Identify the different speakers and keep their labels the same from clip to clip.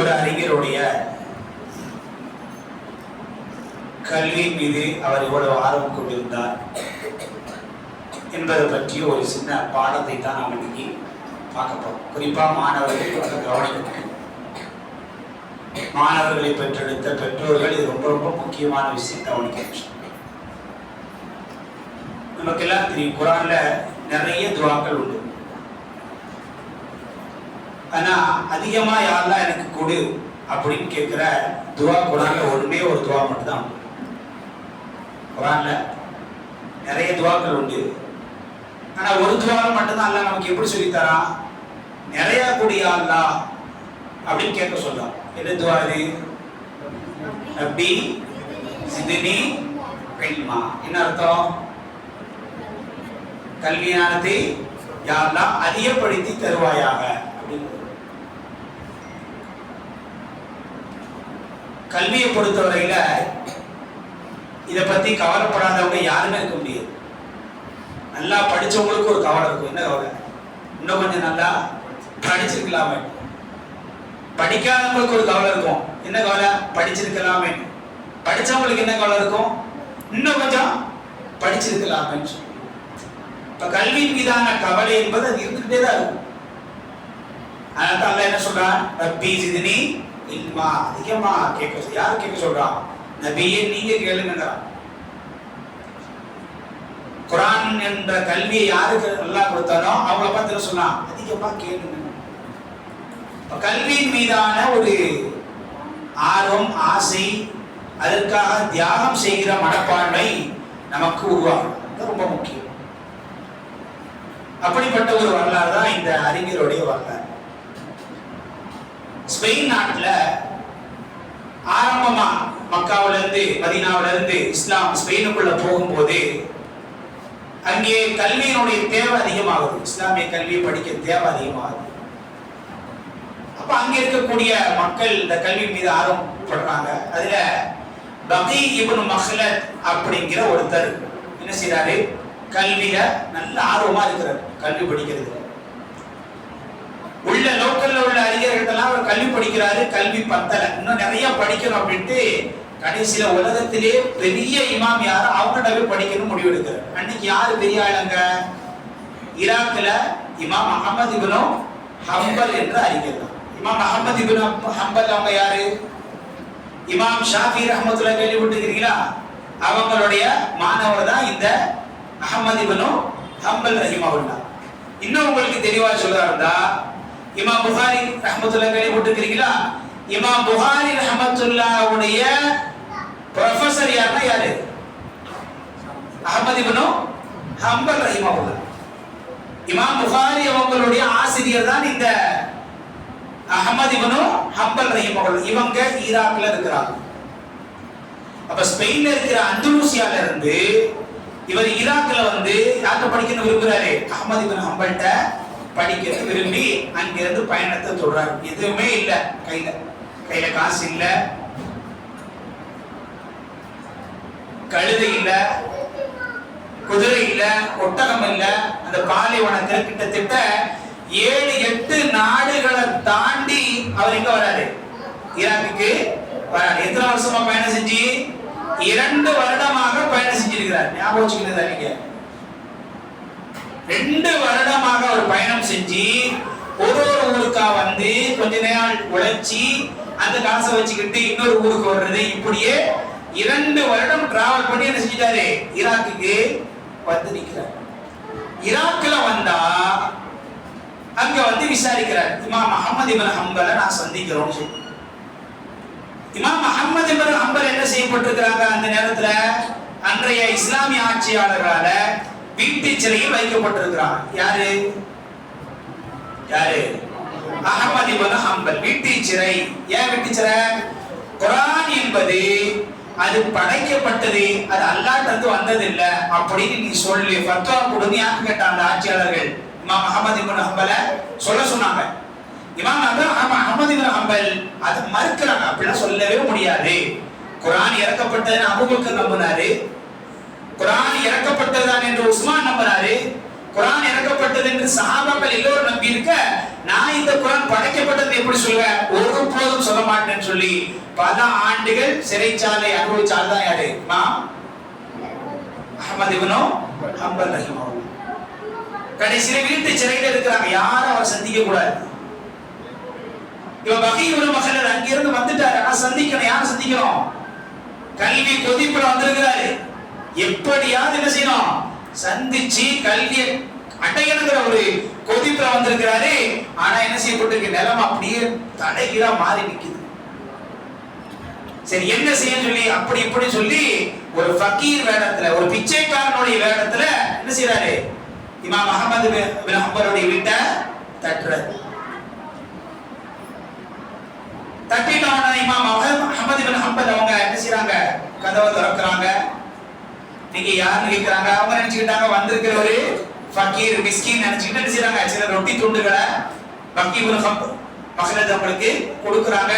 Speaker 1: ஒரு அறிஞருடைய கல்வி மீது அவர் இவ்வளவு ஆர்வம் கொண்டிருந்தார் என்பதை பற்றி ஒரு சின்ன பாடத்தை தான் நாம் இன்னைக்கு பார்க்க போறோம். குறிப்பா மாணவர்கள் கவனிக்கணும். மாணவர்களை பெற்றெடுத்த பெற்றோர்கள் இது ரொம்ப ரொம்ப முக்கியமான விஷயம் கவனிக்க. நமக்கெல்லாம் தெரியும், குரான்ல நிறைய துவாக்கள் உண்டு. ஆனா அதிகமா யாரெல்லாம் எனக்கு கொடு அப்படின்னு கேட்கிற துவா குரான்ல ஒண்ணுமே ஒரு துவா மட்டும் தான். குரான்ல நிறைய துவாக்கள் உண்டு. ஆனா ஒரு துவாவை மட்டும்தான் அல்லாஹ் நமக்கு எப்படி சொல்லி தரான்? நிறைய கூடிய அல்லாஹ் அப்படின்னு கேட்க சொல்றான். என்ன துவா இது? ரப்பி ஸித்னி இல்மா. என்ன அர்த்தம்? கல்வியானது யா அல்லாஹ் அதிகப்படுத்தி தருவாயாக. கல்வியை பொறுத்தவரையில இதை பத்தி கவலைப்படாதவங்க யாருமே இருக்க முடியாது. நல்லா படிச்சவங்களுக்கு ஒரு கவலை இருக்கும். என்ன கவலை? இன்னும் கொஞ்சம் நல்லா படிச்சிருக்கலாமே. படிக்காதவங்களுக்கு ஒரு கவலை இருக்கும். என்ன கவலை? படிச்சிருக்கலாமே. படிச்சவங்களுக்கு என்ன கவலை இருக்கும்? இன்னும் கொஞ்சம் படிச்சிருக்கலாமே. இப்ப கல்வியின் மீதான கவலை என்பது அது இருந்துகிட்டே தான் இருக்கும். அதனால அல்லாஹ் என்ன சொல்றான்? ரப்பி ஸித்னி இல்மா. அதிகமா கேட்க. யார் கேட்க சொல்றான்? நபியே நீங்க கேளுங்கறான். குர்ஆன் என்ற கல்வியை யாருக்கு அல்லாஹ் கொடுத்தானோ அவங்கள பார்த்து சொன்னான், அதிகமா கேளுங்க. கல்வியின் மீதான ஒரு ஆர்வம், ஆசை, அதற்காக தியாகம் செய்கிற மனப்பான்மை நமக்கு உருவாகும். ரொம்ப முக்கியம். அப்படிப்பட்ட ஒரு வரலாறு தான் இந்த அறிஞருடைய வரலாறு. ஸ்பெயின் நாட்டில் ஆரம்பமா மக்காவில இருந்து மதீனாவில இருந்து இஸ்லாம் ஸ்பெயினுக்குள்ள போகும்போது அங்கே கல்வியினுடைய தேவை அதிகமாகுது. இஸ்லாமிய கல்வியை படிக்க தேவை அதிகமாகுது. அப்ப அங்க இருக்கக்கூடிய மக்கள் இந்த கல்வி மீது ஆர்வம் படுறாங்க. அதுல பகி இப்னு மஹ்லத் அப்படிங்கிற ஒருத்தர் என்ன செய்யறாரு? கல்வியில நல்ல ஆர்வமா இருக்கிறார். கல்வி படிக்கிறது உள்ள லோக்கல்ல உள்ள அறிஞர்களெல்லாம் அவர் கல்வி படிக்கிறாரு. கல்வி பத்தல, இன்னும் நிறைய படிக்கணும் அப்படின்ட்டு கடைசியில உலகத்திலே பெரிய இமாம் யாரு அவங்ககிட்ட போய் படிக்கணும் முடிவு எடுக்கிறார். அன்னைக்கு யாரு பெரிய ஆளுங்க? ஈராக்ல இமாம் அஹ்மத் இப்னு ஹம்பல் என்ற அறிஞர் தான். இமாம் அஹ்மத் இப்னு ஹம்பல் அவங்க யாரு? இமாம் ஷாஃபி ரஹ்மத்துல்லாஹி கேள்விப்பட்டிருக்கீங்களா? அவங்களுடைய மாணவர் தான் இந்த அஹ்மத் இப்னு ஹம்பல் ரஹிமஹுல்லாஹ். இன்னும் உங்களுக்கு தெளிவா சொல்ல இருந்தா இமாம் புகாரி ரஹ்மத்துல்லாஹி கேள்விப்பட்டிருக்கீங்களா? இமாம் புகாரி ரஹ்மத்துல்லாஹுடைய ப்ரொஃபசர் யாருன்னா யாரு? அஹ்மத் இப்னு ஹம்பல் ரஹிமஹுல்லாஹ். இமாம் புகாரி அவங்களுடைய ஆசிரியர் தான் இந்த அஹ்மத் இப்னு ஹம்பல் ரஹிமஹுல்லாஹ். இவங்க ஈராக்ல இருக்கிறாங்க. அப்ப ஸ்பெயின்ல இருக்கிற அந்தலூசியால இருந்து இவர் ஈராக்ல வந்து யார்கிட்ட படிக்கணும் விரும்புறாரு? அஹ்மத் இப்னு ஹம்பல்ட்ட படிக்க விரும்பி அங்கிருந்து பயணத்தை தொடர்றாரு. எதுவுமே இல்ல, கையில காசு இல்ல, கழுதை இல்ல, குதிரை இல்ல, ஒட்டகம் இல்ல. அந்த பாலைவனத்தில் கிட்டத்தட்ட 7-8 நாடுகளை தாண்டி அவர் எங்க வராரு? ஈராக்குக்கு வராரு. எத்தனை வருஷமா பயணம் செஞ்சு? 2 வருடமாக பயணம் செஞ்சிருக்கிறார். ஞாபகம் வச்சுக்கிட்டு நீங்க 2 வருடமாக அவர் பயணம் செஞ்சு ஒரு ஊருக்கா வந்து கொஞ்ச நேரம் உழைச்சி அந்த காசை வச்சுக்கிட்டு இன்னொரு ஊருக்கு வர்றது, இப்படியே 2 வருடம் டிராவல் பண்ணி என்ன செஞ்சிட்டாரு? ஈராக்குக்கு வந்து நிற்கிறார். ஈராக்ல வந்தா அங்க வந்து விசாரிக்கிறார். இமாம் அஹ்மத் இப்னு ஹம்பலை நான் சந்திக்கிறோம். இமாம் அஹ்மத் இப்னு ஹம்பல் என்ன செய்யப்பட்டிருக்கிறாங்க? அந்த நேரத்துல அன்றைய இஸ்லாமிய ஆட்சியாளர்களால வீட்டு சிறையில் வைக்கப்பட்டிருக்கிறாங்க. யாரு? அஹ்மத் இப்னு ஹம்பல் வீட்டு சிறை. ஏன் வீட்டு சிறை? குர்ஆன் என்பது அது படைக்கப்பட்டது, அது அல்லாஹ்ட்ட இருந்து வந்தது இல்ல அப்படின்னு நீ சொல்லு, ஃபத்வா கொடுங்க. யாருக்கு கேட்டாங்க? ஆட்சியாளர்கள் இமாம் அஹ்மத் இப்னு ஹம்பலை சொல்ல சொன்னாங்க. இமாம் அஹ்மத் இப்னு ஹம்பல் அது மறுக்கிறாங்க. அப்படிலாம் சொல்லவே முடியாது. குர்ஆன் இறக்கப்பட்டது அபூபக்கர் நம்பினாரு, குர்ஆன் இறக்கப்பட்டதுதான் என்று உஸ்மான் நம்பினாரு, குர்ஆன் இறக்கப்பட்டது என்று சஹாபாக்கள் எல்லோரும் நம்பி இருக்க, நான் இந்த குர்ஆன் படைக்கப்பட்டது சொல்றது எப்படி சொல்லுவேன், ஒருபோதும் சொல்ல மாட்டேன்னு சொல்லி பல ஆண்டுகள் சிறைச்சாலை அனுபவிச்சால் தான் யாரு, அஹ்மத் இப்னு ஹம்பல் ரஹிமஹுல்லாஹ். கடைசியில வீட்டு சிறையில் இருக்கிறாங்க, யாரும் அவர் சந்திக்க கூடாது. இவன் பகீ இப்னு மக்லத் அங்கிருந்து வந்துட்டாரு, ஆனா சந்திக்கணும். யாரை சந்திக்கணும், கல்வி கொதிப்புல வந்திருக்கிறாரு, எப்படியாவது என்ன செய்யணும், சந்திச்சு கல்வியை அடையணுங்கிற ஒரு கொதிப்புல வந்திருக்கிறாரு. ஆனா என்ன செய்யப்பட்டிருக்கு, நிலைமை அப்படியே தலைகீழா மாறி நிக்குது. சரி என்ன செய்ய சொல்லி அப்படி இப்படி சொல்லி ஒரு ஃபகீர் வேடத்துல, ஒரு பிச்சைக்காரனுடைய வேடத்துல என்ன செய்யறாரு, இமாம் அஹ்மத் பின் ஹம்பலுடைய வீட்டை தட்டுறாரு. தட்டிட்டோம்னா இமாம் அஹ்மத் பின் ஹம்பல் அவங்க என்ன செய்யறாங்க, கதவை திறக்கிறாங்க. நீங்க யாருன்னு கேட்கிறாங்க. அவங்க நினைச்சுக்கிட்டாங்க வந்திருக்கிற ஒரு ஃபகீர் மிஸ்கின் நினைச்சுக்கிட்டு என்ன செய்யறாங்க, சில ரொட்டி துண்டுகளை பக்கீ இப்னு ஹம்பல் மக்லத் அவங்களுக்கு கொடுக்குறாங்க.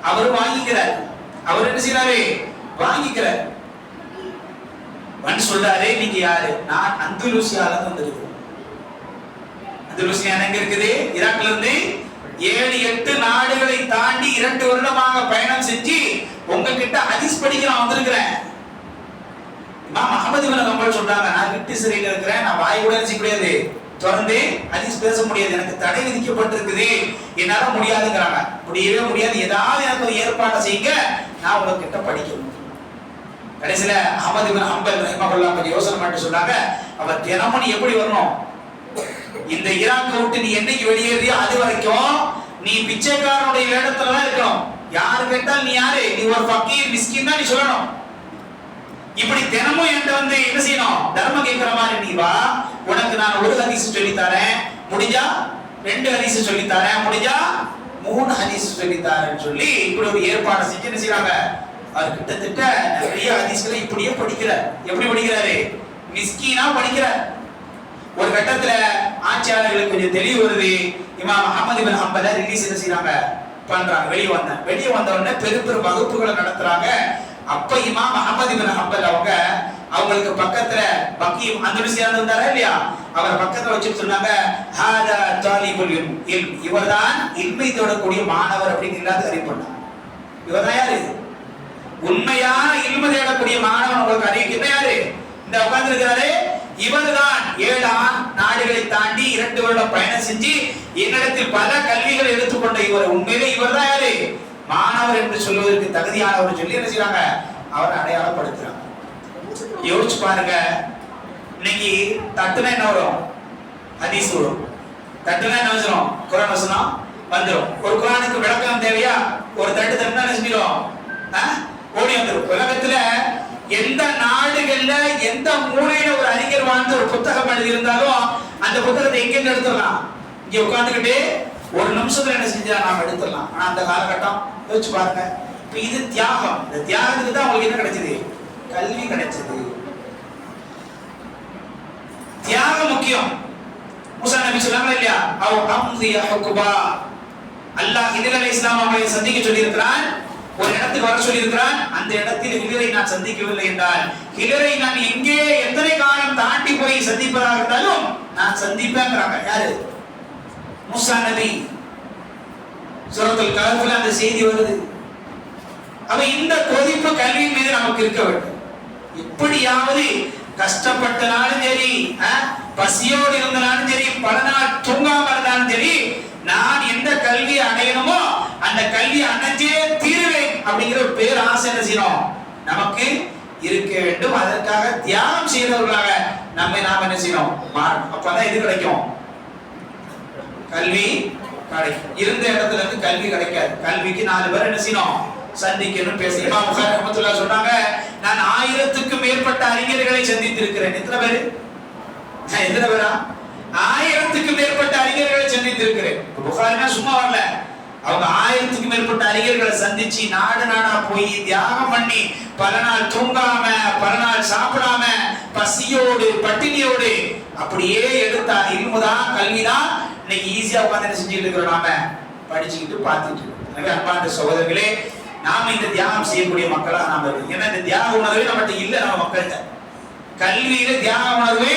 Speaker 1: அவரு வாங்கிக்கிறார். அவர் என்ன செய்யறாரு, வாங்கிக்கிறார். வந்து சொல்றாரு, நீங்க யாரு, நான் அந்தலூசியால இருந்து வந்திருக்கேன். அந்தலூசியா எங்க இருக்குது, ஈராக்ல இருந்து 7-8 நாடுகளை தாண்டி 2 வருடமாக பயணம் செஞ்சு உங்ககிட்ட ஹதீஸ் படிக்க நான் வந்திருக்கிறேன். இமாம் அஹ்மத் இப்னு ஹம்பல் சொல்றாங்க, நான் வீட்டு சிறையில் இருக்கிறேன், நான் வாய் கூட செய்ய முடியாது, தொடர்ந்து ஹதீஸ் பேச முடியாது, எனக்கு தடை விதிக்கப்பட்டிருக்குது, என்னால முடியாதுங்கிறாங்க. முடியவே முடியாது, ஏதாவது எனக்கு ஒரு ஏற்பாடு செய்யுங்க, நான் உங்ககிட்ட படிக்கணும். கடைசியில அஹ்மத் இப்னு ஹம்பல் ரஹிமஹுல்லாஹ் கொஞ்சம் யோசனை பண்ணி சொன்னாங்க, அவர் தினமும் நீ எப்படி வரணும், இந்த ஈராக்கை விட்டு நீ என்னைக்கு வெளியேறியோ அது வரைக்கும் நீ பிச்சைக்காரனுடைய வேடத்துல தான் இருக்கணும். யாரு கேட்டால் நீ யாரு, நீ ஒரு ஃபகீர் மிஸ்கின் தான் நீ சொல்லணும். இப்படி தினமும் என்கிட்ட வந்து என்ன செய்யணும், தர்மம் கேட்கிற மாதிரி நீ வா, உனக்கு நான் ஒரு ஹதீஸ் சொல்லி தரேன், முடிஞ்சா 2 ஹதீஸ் சொல்லி தரேன், முடிஞ்சா 3 ஹதீஸ் சொல்லி தரேன்னு சொல்லி இப்படி ஒரு ஏற்பாடு செஞ்சு என்ன செய்யறாங்க. அவர் கிட்டத்தட்ட நிறைய ஹதீஸ்களை இப்படியே படிக்கிறார். எப்படி படிக்கிறாரு, மிஸ்கீனா படிக்கிறார். ஒரு கட்டத்துல ஆட்சியாளர்களுக்கு கொஞ்சம் தெளிவு வருது, இமாம் அஹ்மத் இப்னு ஹம்பலை ரிலீஸ் என்ன செய்யறாங்க, பண்றாங்க. வெளியே வந்த உடனே பெரும் வகுப்புகளை நடத்துறாங்க. அப்ப இமாம் அஹ்மத் இப்னு ஹம்பல் அவங்களுக்கு பக்கத்துல பக்கீ அந்தலூசியா இருந்தாரா இல்லையா, அவர் பக்கத்துல வச்சு சொன்னாங்க, ஹாதா தாலிபுல் இல்ம், இவர்தான் இல்மை தேடக்கூடிய மாணவர் அப்படின்னு எல்லாத்தையும் அறிவு பண்ணாங்க. இவர்தான் யாரு, உண்மையான இல்மை தேடக்கூடிய மாணவன் உங்களுக்கு அறிவிக்கிற யாரு, இந்த உட்கார்ந்து இருக்கிறாரு, இவர்தான் 7 நாடுகளை தாண்டி 2 வருடம் பயணம் செஞ்சு என்னிடத்தில் பல கல்விகளை எடுத்துக்கொண்ட இவர், உண்மையிலே இவர்தான் யாரு, மாணவர் என்று சொல்வதற்கு தகுதியானவர் சொல்லி என்ன செய்றாங்க, அவரை அடையாளப்படுத்துறாங்க. யோசிச்சு பாருங்க, இன்னைக்கு தட்டுனா என்ன வரும், ஹதீஸ் வரும். தட்டுனா என்ன வரும், குர்ஆன் வசனம் வந்துரும். ஒரு குர்ஆனுக்கு விளக்கம் தேவையா, ஒரு தட்டு தட்டுனா என்ன செஞ்சிடும், ஓடி வந்துரும். உலகத்துல எந்த நாடுகள்ல எந்த மூலையில ஒரு அறிஞர் வாழ்ந்து ஒரு புத்தகம் எழுதி இருந்தாலும் அந்த புத்தகத்தை எங்க எடுத்துடலாம், இங்க உட்கார்ந்துகிட்டு ஒரு நிமிஷத்துல என்ன செஞ்சா நாம எடுத்துடலாம். ஆனா அந்த காலகட்டம் யோசிச்சு பாருங்க. இப்ப இது தியாகம். இந்த தியாகத்துக்கு தான் உங்களுக்கு என்ன கிடைச்சது, கல்வி கிடைச்சது. தியாகம் முக்கியம். மூசா நபி சொன்னாங்க இல்லையா, அவ் அம்திய ஹுக்பா, அல்லாஹ் ஹிதர் அலைஹிஸ்ஸலாம் அவர்களை சந்திக்க சொல்லி இருக்கிறான், ஒரு இடத்துக்கு வர சொல்லி இருக்கிறான். அந்த இடத்தில் ஹிதரை நான் சந்திக்கவில்லை என்றால், ஹிதரை நான் எங்கே எத்தனை காலம் தாண்டி போய் சந்திப்பதாக இருந்தாலும் நான் சந்திப்பேங்கிறாங்க. யாரு, மூசா நபி. சூரத்துல் கஹ்ஃப்ல அந்த செய்தி வருது. அப்ப இந்த கொதிப்பு கல்வி மீது நமக்கு இருக்க வேண்டும். எப்படியாவது கஷ்டப்பட்டனாலும் சரி, பசியோடு இருந்தாலும் சரி, பல நாள் தூங்காம இருந்தாலும் சரி, நான் எந்த கல்வியை அடையணுமோ அந்த கல்வியை அடைஞ்சே தீருவேன் அப்படிங்கிற ஒரு பேர் ஆசை என்ன செய்யணும், நமக்கு இருக்க வேண்டும். அதற்காக தியாகம் செய்தவர்களாக நாம என்ன செய்யணும், மாறணும். அப்பதான் இது கிடைக்கும், கல்வி கிடைக்கும். இருந்த இடத்துல இருந்து கல்வி கிடைக்காது. கல்விக்கு 4 பேர் என்ன செய்யணும், சந்திக்கணும், பேசணும். இமாம் புகாரி ரஹ்மத்துல்லாஹி சொன்னாங்க, நான் 1000க்கும் மேற்பட்ட அறிஞர்களை சந்தித்திருக்கிறேன். எத்தனை பேரு, 1000க்கும் மேற்பட்ட அறிஞர்களை சந்தித்திருக்கிறேன். புகாரினா சும்மா வரல, அவங்க 1000க்கும் மேற்பட்ட அறிஞர்களை சந்திச்சு நாடா போய் தியாகம் பண்ணி பல நாள் தூங்காம பல நாள் சாப்பிடாம பசியோடு பட்டினியோடு அப்படியே எடுத்தா இல்முதான் கல்விதான் இன்னைக்கு ஈஸியா உட்கார்ந்து என்ன செஞ்சுட்டு இருக்கிறோம், நாம படிச்சுக்கிட்டு பார்த்துட்டு இருக்கோம். எனவே அன்பார்ந்த சகோதரர்களே, நாம இந்த தியாகம் செய்யக்கூடிய மக்களா நாம இருக்கோம். ஏன்னா இந்த தியாக உணர்வே நம்மகிட்ட இல்ல. நம்ம மக்கள்கிட்ட கல்வியில தியாக உணர்வு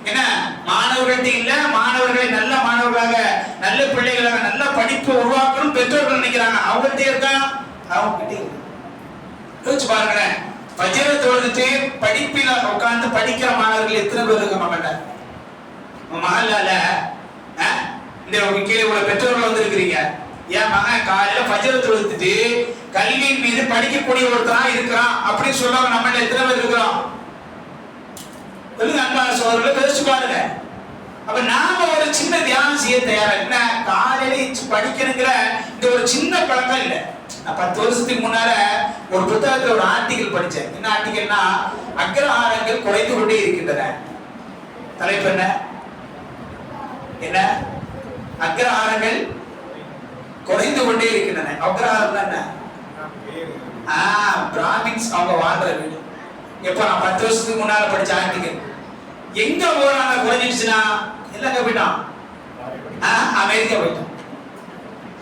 Speaker 1: என்ன மாணவர்கள்ட்ட இல்ல. மாணவர்களை நல்ல மாணவர்களாக நல்ல பிள்ளைகளாக நல்ல படிப்பு உருவாக்கணும் பெற்றோர் படிக்கிறாங்க, அவங்கள்ட்ட இருக்கா? அவங்க கிட்ட யோசிச்சு பாருங்களேன். ஃபஜ்ர தொழுதுட்டு படிப்பில உட்கார்ந்து படிக்கிற மாணவர்கள் எத்தனை பேர் இருக்க மாட்டாங்க? மஹல்லால இந்த கீழே உள்ள பெற்றோர்கள் வந்து இருக்கிறீங்க, என் மகன் காலையில ஃபஜ்ர தொழுதுட்டு கல்வியின் மீது படிக்கக்கூடிய ஒருத்தரா இருக்கிறான் அப்படின்னு சொல்றவங்க நம்ம எத்தனை பேர் இருக்கிறோம்? அன்பான சோதரர்களை யோசிச்சு பாருங்க. அப்ப நாம ஒரு சின்ன தியானம் செய்ய தயாரா? என்ன காலையில படிக்கணுங்கிற இந்த ஒரு சின்ன பழக்கம் இல்லை. நான் 10 வருஷத்துக்கு முன்னால ஒரு புத்தகத்துல ஒரு ஆர்டிகல் படிச்சேன். என்ன ஆர்டிகல்னா, அக்ரஹாரங்கள் குறைந்து கொண்டே இருக்கின்றன. தலைப்பு என்ன? என்ன? அக்ரஹாரங்கள் குறைந்து கொண்டே இருக்கின்றன. அக்ரஹாரம் என்ன? பிராமின்ஸ் அவங்க வாழ்ற வீடு. எப்ப நான் 10 வருஷத்துக்கு முன்னால படிச்ச ஆர்டிகல். எங்க போறாங்க குறைஞ்சிடுச்சுன்னா? எல்லாம் போயிட்டான், அமெரிக்கா போயிட்டான்.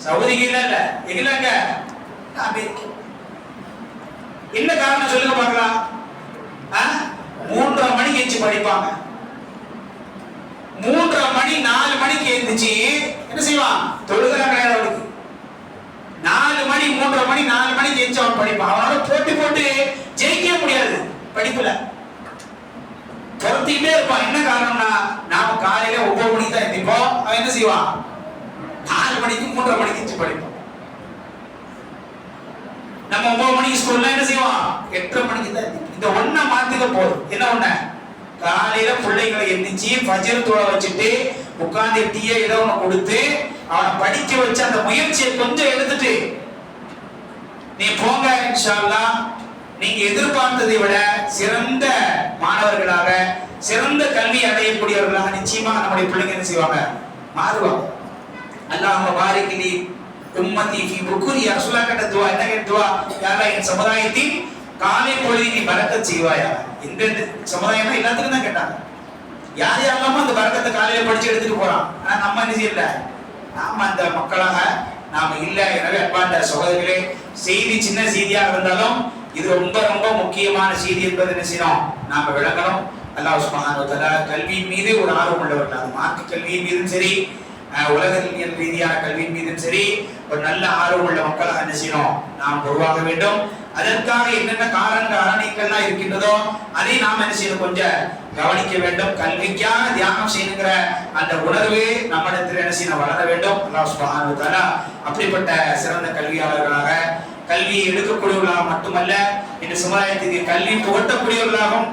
Speaker 1: சவுதிக்கு இல்ல எங்கங்க அமெரிக்கா. என்ன காரணம் சொல்லுங்க பார்க்கலாம்? 3:30 மணிக்கு எந்திச்சு படிப்பாங்க. 3:30 மணி 4 மணிக்கு எந்திரிச்சு என்ன செய்வான்? தொழுகிறாங்க நேரம். 4 மணி 3:30 மணி 4 மணிக்கு எந்திரிச்சு அவன் படிப்பான். அவனோட போட்டு ஜெயிக்கவே முடியாது படிப்புல, துரத்திக்கிட்டே இருப்பான். என்ன காரணம்னா, நாம காலையில 9 மணிக்கு தான் எந்திரிப்போம், அவன் என்ன செய்வான்? 4 மணிக்கு 3:30 மணிக்கு எந்திரிச்சு படிப்பான். நம்ம 9 மணிக்கு ஸ்கூல்ல என்ன செய்வான்? 8:30 மணிக்கு தான். இந்த ஒண்ண மாத்துக்க போதும். என்ன ஒண்ண? காலையில பிள்ளைகளை எந்திரிச்சு ஃபஜ்ர் தொழ வச்சுட்டு உட்கார்ந்து டீயை ஏதோ ஒண்ணு கொடுத்து அவனை படிக்க வச்சு அந்த முயற்சியை கொஞ்சம் எடுத்துட்டு நீ போங்க, இன்ஷா அல்லாஹ் நீங்க எதிர்பார்த்ததை விட சிறந்த மாணவர்களாக, சிறந்த கல்வி அடையக்கூடியவர்களாக நிச்சயமா நம்முடைய பிள்ளைங்க என்ன செய்வாங்க? மாறுவாங்க. அல்லாஹ்வும்ம பாரிக் லி உம்மதி ஃபீ புக்குரி. ரசூலுல்லாஹ் கேட்ட துஆ என்ன? துஆ, யா அல்லாஹ் என் சமுதாயத்தின் காலை பொழுதில் நீ பரக்கத் செய்வாயா. இந்த சமுதாயம் எல்லாத்துக்கும் தான் கேட்டாங்க. யார் யாரெல்லாமோ அந்த பரக்கத்தை காலையில படிச்சு எடுத்துட்டு போறான். ஆனா நம்ம என்ன செய்யல? நாம அந்த மக்களாக நாம இல்ல. எனவே அன்பார்ந்த சகோதரர்களே, செய்தி சின்ன செய்தியாக இருந்தாலும் இது ரொம்ப ரொம்ப முக்கியமான செய்தி என்பதை என்ன செய்யணும்? நாம விளங்கணும். அல்லாஹ் சுப்ஹானஹு வ தஆலா கல்வியின் மீது ஒரு ஆர்வம் உள்ளவர்கள், அது மார்க்க கல்வியின் மீதும் சரி, உலகியல் ரீதியான கல்வியின் மீதும் சரி, ஒரு நல்ல ஆர்வம் உள்ள மக்களாக என்ன செய்யணும்? நாம் உருவாக வேண்டும். அதற்காக என்னென்ன காரணங்கள்லாம் இருக்கின்றதோ அதை நாம் என்ன செய்யணும்? கொஞ்சம் கவனிக்க வேண்டும். கல்விக்காக தியானம் செய்யணுங்கிற அந்த உணர்வு நம்மிடத்தில் என்ன செய்யணும்? வளர வேண்டும். அல்லாஹ் சுப்ஹானஹு வ தஆலா அப்படிப்பட்ட சிறந்த கல்வியாளர்களாக, கல்வியை எடுக்கக்கூடியவர்களாக மட்டுமல்ல, இந்த சமுதாயத்துக்கு கல்வி புகட்டக்கூடியவர்களாகவும்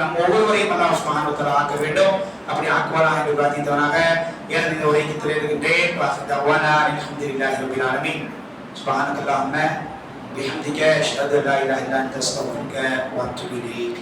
Speaker 1: நம்ம ஒவ்வொருவரையும் அல்லாஹ் சுப்ஹானஹு வ தஆலா ஆக்க வேண்டும். அப்படி ஆக்குவாராக என்று பிரார்த்தித்தவனாக எனது இந்த உரைக்கு திரையிடுகின்றேன். அல்ஹம்துலில்லாஹி ரப்பில் ஆலமீன். சுப்ஹானக்கல்லாஹும்ம பிஹம்திக அஷ்ஹது அல்லா இலாஹா இல்லா அன்த அஸ்தக்ஃபிருக வ அத்தூபு இலைக்.